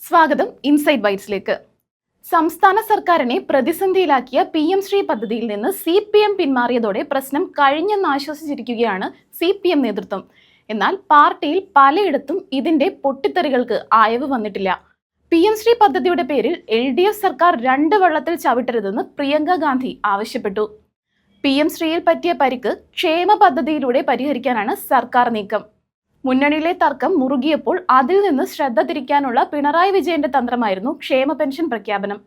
സ്വാഗതം ഇൻസൈഡ് ബൈറ്റ്സിലേക്ക്. സംസ്ഥാന സർക്കാരിനെ പ്രതിസന്ധിയിലാക്കിയ PM ശ്രീ പദ്ധതിയിൽ നിന്ന് CPM പിന്മാറിയതോടെ പ്രശ്നം കഴിഞ്ഞെന്ന് ആശ്വസിച്ചിരിക്കുകയാണ് CPM നേതൃത്വം. എന്നാൽ പാർട്ടിയിൽ പലയിടത്തും ഇതിന്റെ പൊട്ടിത്തെറികൾക്ക് ആയവ് വന്നിട്ടില്ല. PM ശ്രീ പദ്ധതിയുടെ പേരിൽ LDF സർക്കാർ രണ്ട് വള്ളത്തിൽ ചവിട്ടരുതെന്ന് പ്രിയങ്ക ഗാന്ധി ആവശ്യപ്പെട്ടു. PM ശ്രീയിൽ പറ്റിയ പരിക്ക് ക്ഷേമ പദ്ധതിയിലൂടെ പരിഹരിക്കാനാണ് സർക്കാർ നീക്കം. മുന്നണിയിലെ തർക്കം മുറുകിയപ്പോൾ അതിൽ നിന്ന് ശ്രദ്ധ തിരിക്കാനുള്ള പിണറായി വിജയന്റെ തന്ത്രമായിരുന്നു ക്ഷേമ പെൻഷൻ പ്രഖ്യാപനം.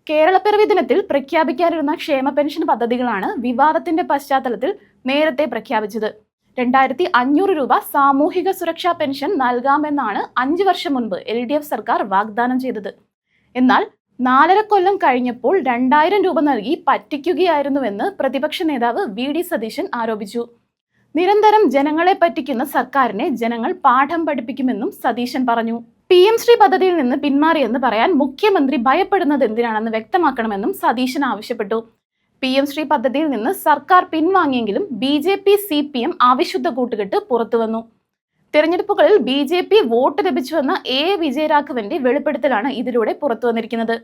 കേരളപ്പിറവി ദിനത്തിൽ പ്രഖ്യാപിക്കാനിരുന്ന ക്ഷേമ പെൻഷൻ പദ്ധതികളാണ് വിവാദത്തിന്റെ പശ്ചാത്തലത്തിൽ നേരത്തെ പ്രഖ്യാപിച്ചത്. 2500 രൂപ സാമൂഹിക സുരക്ഷാ പെൻഷൻ നൽകാമെന്നാണ് 5 വർഷം മുൻപ് LDF സർക്കാർ വാഗ്ദാനം ചെയ്തത്. എന്നാൽ 4.5 കൊല്ലം കഴിഞ്ഞപ്പോൾ 2000 രൂപ നൽകി പറ്റിക്കുകയായിരുന്നുവെന്ന് പ്രതിപക്ഷ നേതാവ് VD സതീശൻ ആരോപിച്ചു. നിരന്തരം ജനങ്ങളെ പറ്റിക്കുന്ന സർക്കാരിനെ ജനങ്ങൾ പാഠം പഠിപ്പിക്കുമെന്നും സതീശൻ പറഞ്ഞു. PM ശ്രീ പദ്ധതിയിൽ നിന്ന് പിന്മാറിയെന്ന് പറയാൻ മുഖ്യമന്ത്രി ഭയപ്പെടുന്നത് എന്തിനാണെന്ന് വ്യക്തമാക്കണമെന്നും സതീശൻ ആവശ്യപ്പെട്ടു. PM ശ്രീ പദ്ധതിയിൽ നിന്ന് സർക്കാർ പിൻവാങ്ങിയെങ്കിലും BJP CPM അവിശുദ്ധ കൂട്ടുകെട്ട് പുറത്തുവന്നു. തെരഞ്ഞെടുപ്പുകളിൽ BJP വോട്ട് ലഭിച്ചുവെന്ന വിജയരാഘവന്റെ വെളിപ്പെടുത്തലാണ് ഇതിലൂടെ പുറത്തുവന്നിരിക്കുന്നത്.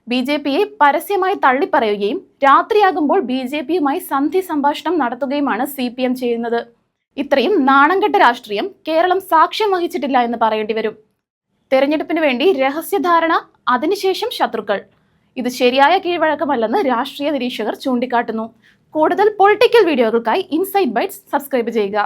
BJPയെ പരസ്യമായി തള്ളിപ്പറയുകയും രാത്രിയാകുമ്പോൾ BJPയുമായി സന്ധി സംഭാഷണം നടത്തുകയുമാണ് CPM ചെയ്യുന്നത്. ഇത്രയും നാണംകെട്ട രാഷ്ട്രീയം കേരളം സാക്ഷ്യം വഹിച്ചിട്ടില്ല എന്ന് പറയേണ്ടി വരും. തെരഞ്ഞെടുപ്പിന് വേണ്ടി രഹസ്യധാരണ, അതിനുശേഷം ശത്രുക്കൾ. ഇത് ശരിയായ കീഴ്വഴക്കമല്ലെന്ന് രാഷ്ട്രീയ നിരീക്ഷകർ ചൂണ്ടിക്കാട്ടുന്നു. കൂടുതൽ പൊളിറ്റിക്കൽ വീഡിയോകൾക്കായി ഇൻസൈഡ് ബൈറ്റ്സ് സബ്സ്ക്രൈബ് ചെയ്യുക.